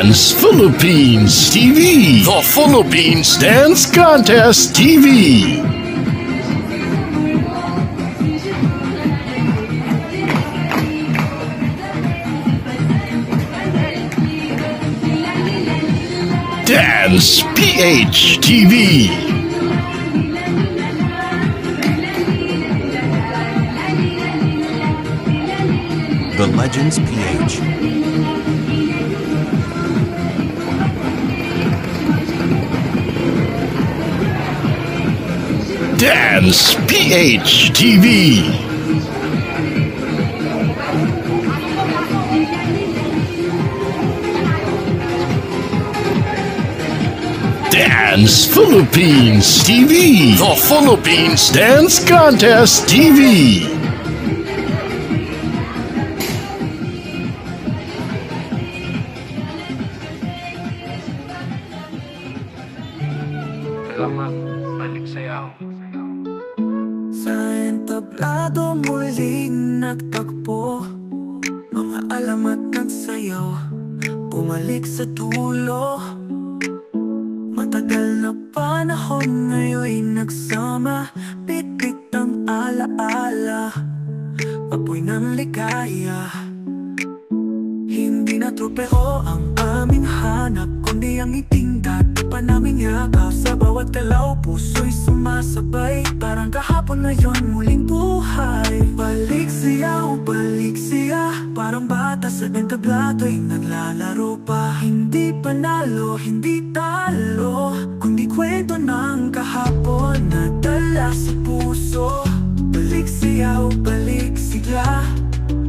Dance Philippines TV, the Philippines Dance Contest TV. Dance PH TV. The Legends PH. Dance PH TV. Dance Philippines TV, the Philippines Dance Contest TV. Salamat, balik sayaw. Sa entablado muling nagtagpo, mga alamat ng sayaw, bumalik sa dulo. Matagal na panahon ngayon'y nagsama, bitbit ang alaala, apoy ng ligaya. Hindi na tropeo ang aming hanap, kundi ang iting dati pa naming yakap. Sa bawat galaw, puso'y sumasabay, parang kahapon ngayon muling buhay. Balik siya, parang bata sa entablato'y naglalaro pa. Hindi panalo, hindi talo, kundi kwento ng kahapon na dala sa puso. Balik siya, balik sigla,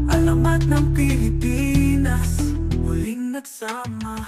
alamat ng Pilipinas, muling nagsama.